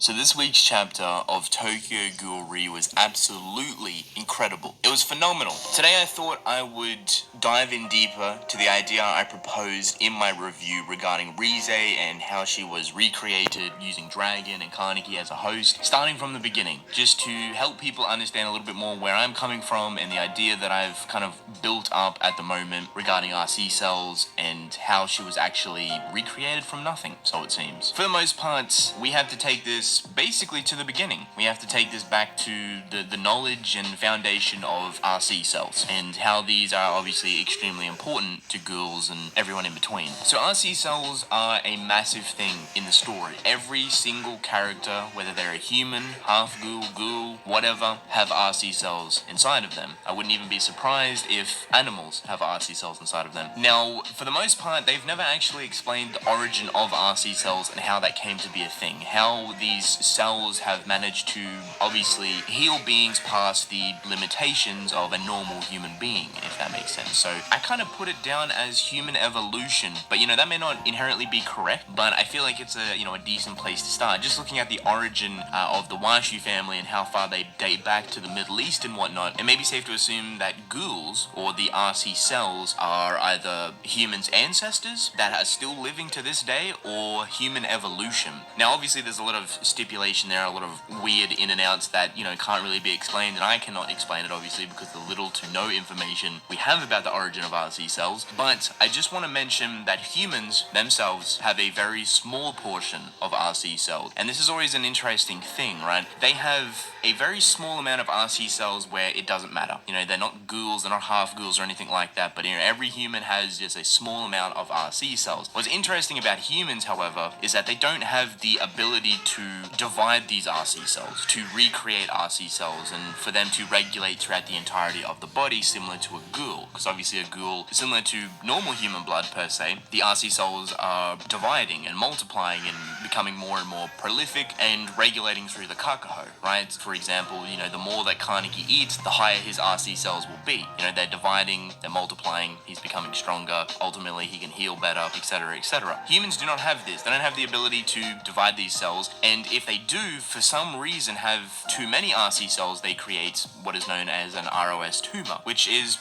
So this week's chapter of Tokyo Ghoul was absolutely incredible. It was phenomenal. Today I thought I would dive in deeper to the idea I proposed in my review regarding Rize and how she was recreated using Dragon and Kaneki as a host, starting from the beginning, just to help people understand a little bit more where I'm coming from and the idea that I've kind of built up at the moment regarding RC cells and how she was actually recreated from nothing, so it seems. For the most part, we have to take this basically to the beginning. We have to take this back to the knowledge and foundation of RC cells and how these are obviously extremely important to ghouls and everyone in between. So RC cells are a massive thing in the story. Every single character, whether they're a human, half ghoul, whatever, have RC cells inside of them. I wouldn't even be surprised if animals have RC cells inside of them. Now, for the most part, they've never actually explained the origin of RC cells and how that came to be a thing. How these cells have managed to obviously heal beings past the limitations of a normal human being, if that makes sense. So I kind of put it down as human evolution, but that may not inherently be correct, but I feel like it's a decent place to start. Just looking at the origin of the Washu family and how far they date back to the Middle East and whatnot, it may be safe to assume that ghouls, or the RC cells, are either humans' ancestors that are still living to this day, or human evolution. Now obviously there's a lot of stipulation there, a lot of weird in and outs that can't really be explained, and I cannot explain it obviously because the little to no information we have about the origin of RC cells. But I just want to mention that humans themselves have a very small portion of RC cells, and this is always an interesting thing, right? They have a very small amount of RC cells where it doesn't matter. They're not ghouls, they're not half ghouls or anything like that, but every human has just a small amount of RC cells. What's interesting about humans, however, is that they don't have the ability to divide these RC cells, to recreate RC cells, and for them to regulate throughout the entirety of the body, similar to a ghoul. Because obviously a ghoul, similar to normal human blood per se, the RC cells are dividing and multiplying and becoming more and more prolific and regulating through the kakaho, right? For example, the more that Kaneki eats, the higher his RC cells will be. They're dividing, they're multiplying, he's becoming stronger, ultimately he can heal better, etc., etc. Humans do not have this. They don't have the ability to divide these cells, and if they do, for some reason, have too many RC cells, they create what is known as an ROS tumor, which is,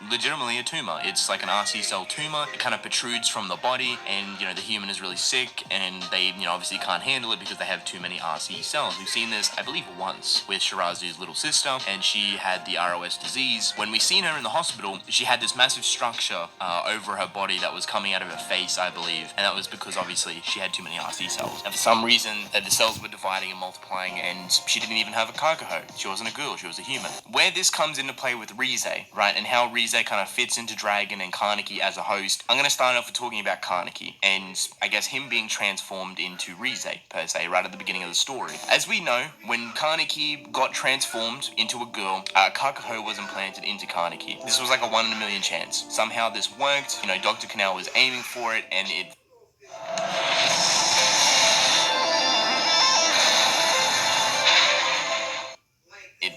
legitimately a tumor. It's like an RC cell tumor. It kind of protrudes from the body, and, the human is really sick, and they, obviously can't handle it because they have too many RC cells. We've seen this, I believe, once with Shirazu's little sister, and she had the ROS disease. When we seen her in the hospital, she had this massive structure over her body that was coming out of her face, I believe, and that was because, obviously, she had too many RC cells. And for some reason, the cells were dividing and multiplying, and she didn't even have a kakaho. She wasn't a ghoul, she was a human. Where this comes into play with Rize, right, and how Rize kind of fits into Dragon and Kaneki as a host, I'm going to start off with talking about Kaneki, and I guess him being transformed into Rize, per se, right at the beginning of the story. As we know, when Kaneki got transformed into a girl, kakaho was implanted into Kaneki. This was like a 1 in a million chance. Somehow this worked, Dr. Canal was aiming for it, and it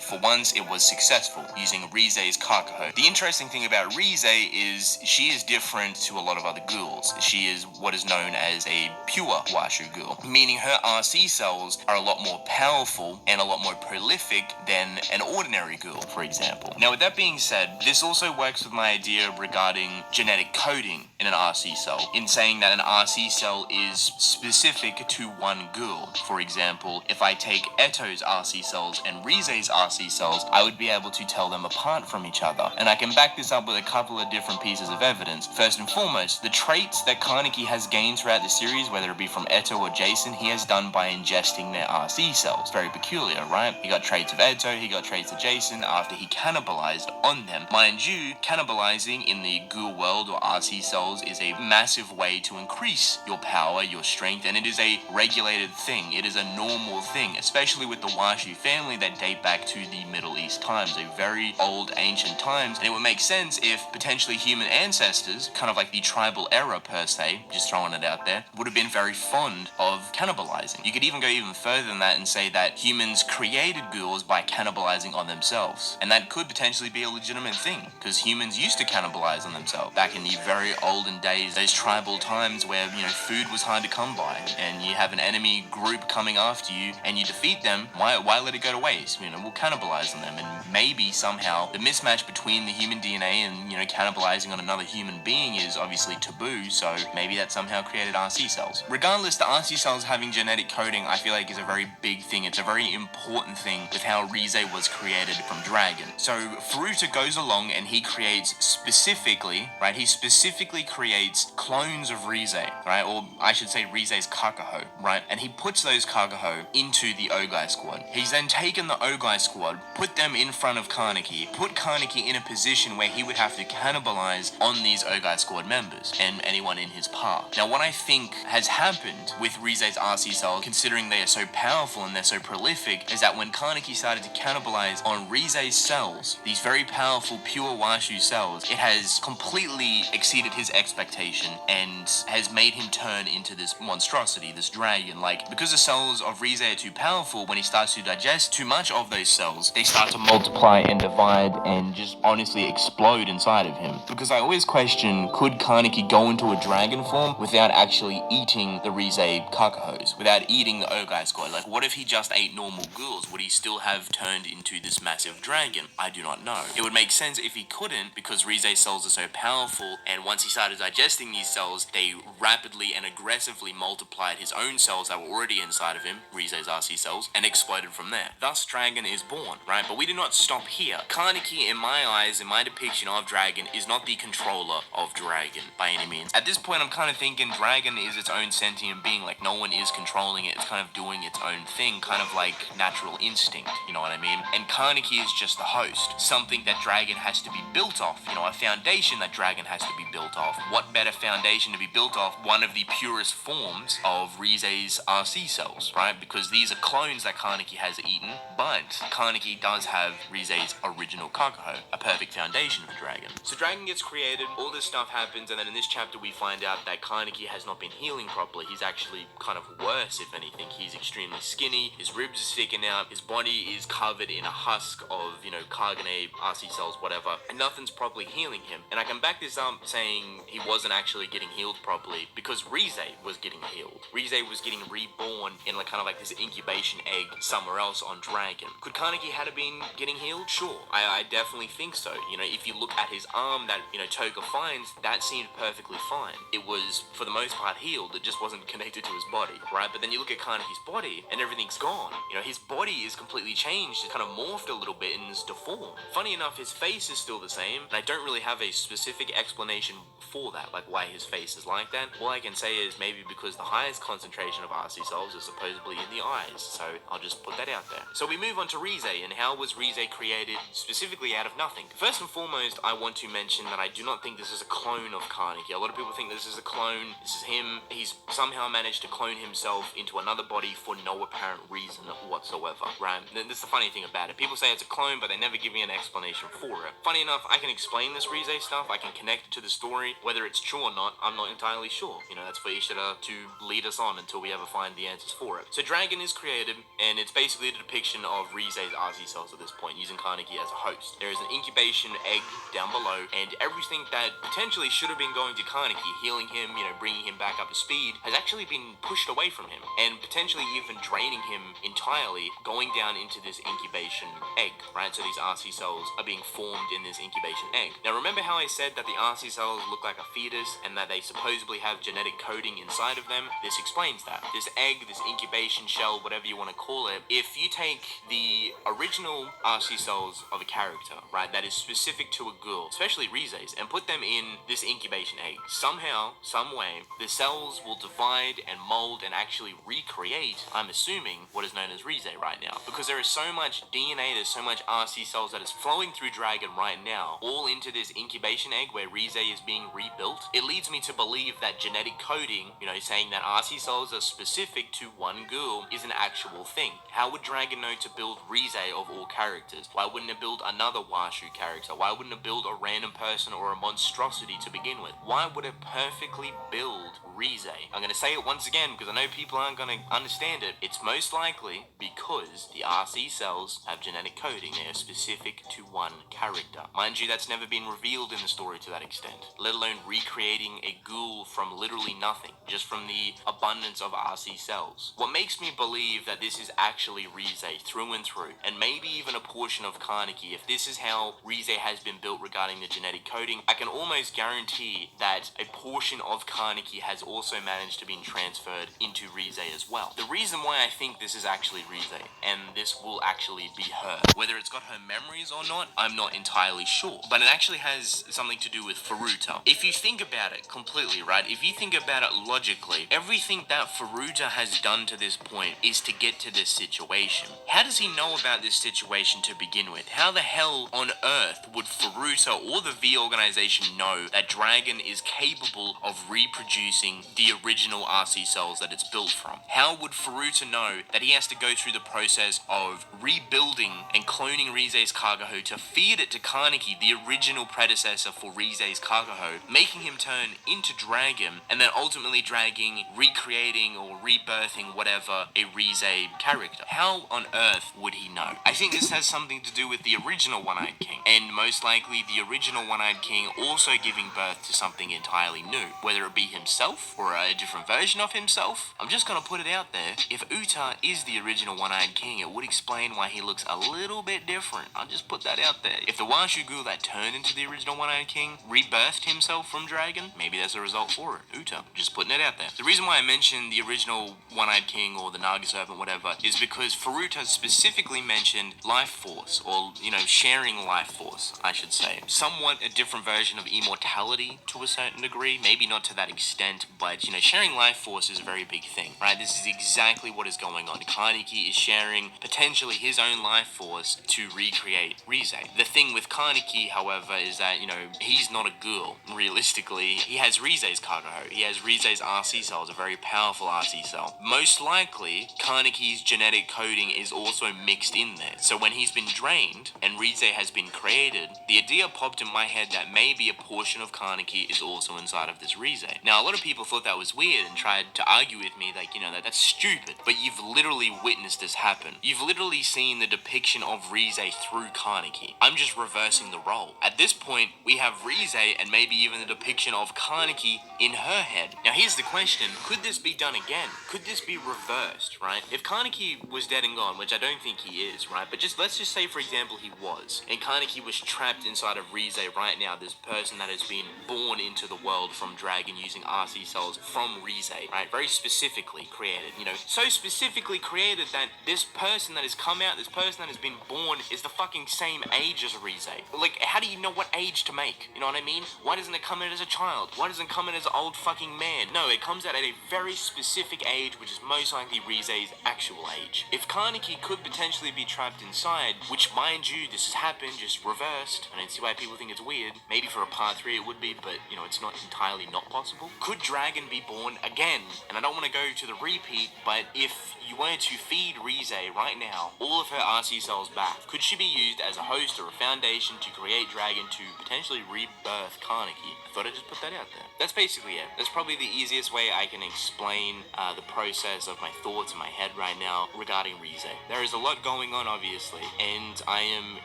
for once, it was successful, using Rize's kakaho. The interesting thing about Rize is she is different to a lot of other ghouls. She is what is known as a pure Washu ghoul, meaning her RC cells are a lot more powerful and a lot more prolific than an ordinary ghoul, for example. Now, with that being said, this also works with my idea regarding genetic coding in an RC cell, in saying that an RC cell is specific to one ghoul. For example, if I take Eto's RC cells and Rize's RC cells, I would be able to tell them apart from each other. And I can back this up with a couple of different pieces of evidence. First and foremost, the traits that Kaneki has gained throughout the series, whether it be from Eto or Jason, he has done by ingesting their RC cells. Very peculiar, right? He got traits of Eto, he got traits of Jason after he cannibalized on them. Mind you, cannibalizing in the ghoul world or RC cells is a massive way to increase your power, your strength, and it is a regulated thing. It is a normal thing, especially with the Washu family that date back to the Middle East times, a very old ancient times, and it would make sense if potentially human ancestors, kind of like the tribal era per se, just throwing it out there, would have been very fond of cannibalizing. You could even go even further than that and say that humans created ghouls by cannibalizing on themselves, and that could potentially be a legitimate thing, because humans used to cannibalize on themselves back in the very olden days, those tribal times where, food was hard to come by, and you have an enemy group coming after you, and you defeat them. Why let it go to waste? We'll cannibalize on them, and maybe somehow the mismatch between the human DNA and, cannibalizing on another human being is obviously taboo, so maybe that somehow created RC cells. Regardless, the RC cells having genetic coding, I feel like, is a very big thing. It's a very important thing with how Rize was created from Dragon. So Furuta goes along and he creates specifically, right, he specifically creates clones of Rize, right, or I should say Rize's Kakaho, right, and he puts those Kakaho into the Ogai squad. He's then taken the Ogai squad, put them in front of Kaneki, put Kaneki in a position where he would have to cannibalize on these Ogai squad members and anyone in his path. Now, what I think has happened with Rize's RC cells, considering they are so powerful and they're so prolific, is that when Kaneki started to cannibalize on Rize's cells, these very powerful pure Washu cells, it has completely exceeded his expectation and has made him turn into this monstrosity, this dragon. Like, because the cells of Rize are too powerful, when he starts to digest too much of those cells, they start to multiply and divide and just honestly explode inside of him. Because I always question, could Kaneki go into a dragon form without actually eating the Rize Kakahos, without eating the Ogai squad? Like, what if he just ate normal ghouls? Would he still have turned into this massive dragon? I do not know. It would make sense if he couldn't, because Rize's cells are so powerful, and once he started digesting these cells, they rapidly and aggressively multiplied his own cells that were already inside of him, Rize's RC cells, and exploded from there. Thus, Dragon is born, right? But we do not stop here. Kaneki, in my eyes, in my depiction of Dragon, is not the controller of Dragon by any means. At this point, I'm kind of thinking Dragon is its own sentient being, like no one is controlling it. It's kind of doing its own thing, kind of like natural instinct, you know what I mean? And Kaneki is just the host, something that Dragon has to be built off, a foundation that Dragon has to be built off. What better foundation to be built off? One of the purest forms of Rize's RC cells, right? Because these are clones that Kaneki has eaten, but Kaneki does have Rize's original Kakaho, a perfect foundation for Dragon. So Dragon gets created, all this stuff happens, and then in this chapter we find out that Kaneki has not been healing properly. He's actually kind of worse, if anything. He's extremely skinny, his ribs are sticking out, his body is covered in a husk of, Kagane, RC cells, whatever, and nothing's properly healing him. And I can back this up saying he wasn't actually getting healed properly because Rize was getting healed. Rize was getting reborn in kind of like this incubation egg somewhere else on Dragon. Could Kaneki have been getting healed? Sure, I definitely think so. If you look at his arm that, Toga finds, that seemed perfectly fine. It was, for the most part, healed. It just wasn't connected to his body, right? But then you look at Kaneki's body and everything's gone. His body is completely changed. It's kind of morphed a little bit and is deformed. Funny enough, his face is still the same, and I don't really have a specific explanation for that, like why his face is like that. All I can say is maybe because the highest concentration of RC cells is supposedly in the eyes, so I'll just put that out there. So we move on to Rize, and how was Rize created specifically out of nothing? First and foremost, I want to mention that I do not think this is a clone of Kaneki. A lot of people think this is a clone, this is him. He's somehow managed to clone himself into another body for no apparent reason whatsoever, right? This is the funny thing about it. People say it's a clone, but they never give me an explanation for it. Funny enough, I can explain this Rize stuff, I can connect it to the story. Whether it's true or not, I'm not entirely sure. That's for Ishida to lead us on until we ever find the answers for it. So Dragon is created, and it's basically a depiction of Rize's RC cells at this point, using Kaneki as a host. There is an incubation egg down below, and everything that potentially should have been going to Kaneki, healing him, bringing him back up to speed, has actually been pushed away from him, and potentially even draining him entirely, going down into this incubation egg, right? So these RC cells are being formed in this incubation egg. Now remember how I said that the RC cells look like a fetus, and that they supposedly have genetic coding inside of them? This explains that. This egg, this incubation shell, whatever you want to call it, if you take the original RC cells of a character, right, that is specific to a ghoul, especially Rize's, and put them in this incubation egg, somehow, some way, the cells will divide and mold and actually recreate, I'm assuming, what is known as Rize right now. Because there is so much DNA, there's so much RC cells that is flowing through Dragon right now, all into this incubation egg where Rize is being rebuilt. It leads me to believe that genetic coding, saying that RC cells are specific to one ghoul, is an actual thing. How would Dragon know to build Rize of all characters? Why wouldn't it build another Washu character? Why wouldn't it build a random person or a monstrosity to begin with? Why would it perfectly build Rize? I'm going to say it once again because I know people aren't going to understand it. It's most likely because the RC cells have genetic coding. They are specific to one character. Mind you, that's never been revealed in the story to that extent, let alone recreating a ghoul from literally nothing, just from the abundance of RC cells. What makes me believe that this is actually Rize through and through, and maybe even a portion of Kaneki, if this is how Rize has been built regarding the genetic coding, I can almost guarantee that a portion of Kaneki has also managed to be transferred into Rize as well. The reason why I think this is actually Rize, and this will actually be her, whether it's got her memories or not, I'm not entirely sure, but it actually has something to do with Furuta. If you think about it completely, right, if you think about it logically, everything that Furuta has done to this point is to get to this situation. How does he know about this situation to begin with? How the hell on earth would Furuta or the V organization know that Dragon is capable of reproducing the original RC cells that it's built from? How would Furuta know that he has to go through the process of rebuilding and cloning Rize's Kagaho to feed it to Kaneki, the original predecessor for Rize's Kagaho, making him turn into Dragon, and then ultimately dragging, recreating or rebirthing whatever a Rize character? How on earth would he know? I think this has something to do with the original One-Eyed King, and most likely the original One-Eyed King also giving birth to something entirely new, whether it be himself or a different version of himself. I'm just gonna put it out there, if Uta is the original One-Eyed King, it would explain why he looks a little bit different. I'll just put that out there. If the Washu Ghoul that turned into the original One-Eyed King rebirthed himself from Dragon, maybe there's a result for it. Uta, just putting it out there. The reason why I mentioned the original One-Eyed King or the Naga Serpent, whatever, is because Furuta specifically mentioned life force, or, sharing life force, I should say. Somewhat a different version of immortality to a certain degree, maybe not to that extent, but, sharing life force is a very big thing, right? This is exactly what is going on. Kaneki is sharing potentially his own life force to recreate Rize. The thing with Kaneki, however, is that, he's not a ghoul. Realistically, he has Rize's Kagaho. He has Rize's RC cells, a very powerful RC cell. Most likely, Kaneki's genetic coding is also mixed in there. So when he's been drained and Rize has been created, the idea popped in my head that maybe a portion of Kaneki is also inside of this Rize. Now, a lot of people thought that was weird and tried to argue with me like, that's stupid. But you've literally witnessed this happen. You've literally seen the depiction of Rize through Kaneki. I'm just reversing the role. At this point, we have Rize and maybe even the depiction of Kaneki in her head. Now, here's the question. Could this be done again? Could this be reversed, right? If Kaneki was dead and gone, which I don't think he is, right? But let's just say, for example, he was, and Kaneki was trapped inside of Rize right now, this person that has been born into the world from Dragon using RC cells from Rize, right? Very specifically created, so specifically created that this person that has come out, this person that has been born is the fucking same age as Rize. Like, how do you know what age to make? You know what I mean? Why doesn't it come in as a child? Why doesn't it come in as an old fucking man? No, it comes out at a very specific age, which is most likely Rize's actual age. If Kaneki could potentially be trapped inside, which, mind you, this has happened, just reversed, I don't see why people think it's weird. Maybe for a part 3 it would be, but, it's not entirely not possible. Could Dragon be born again? And I don't want to go to the repeat, but if you were to feed Rize right now all of her RC cells back, could she be used as a host or a foundation to create Dragon to potentially rebirth Kaneki? I thought I'd just put that out there. That's basically it. That's probably the easiest way I can explain the process of my thoughts in my head right now regarding Rize. There is a lot going on, obviously, and I am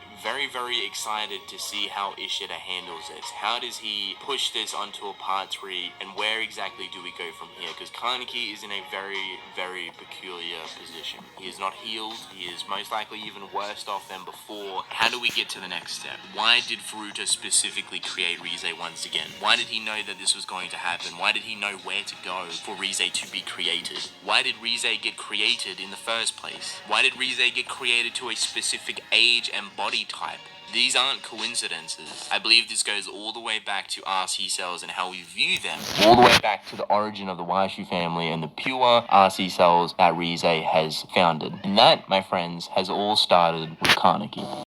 very, very excited to see how Ishida handles this. How does he push this onto a part 3, and where exactly do we go from here? Because Kaneki is in a very, very peculiar position. He is not healed. He is most likely even worse off than before. How do we get to the next step? Why did Furuta specifically create Rize once again? Why did he know that this was going to happen? Why did he know where to go for Rize to be created? Why did Rize get created in the first place? Why did Rize get created to a specific age and body type? These aren't coincidences. I believe this goes all the way back to RC cells and how we view them. All the way back to the origin of the Washu family and the pure RC cells that Rize has founded. And that, my friends, has all started with Kaneki.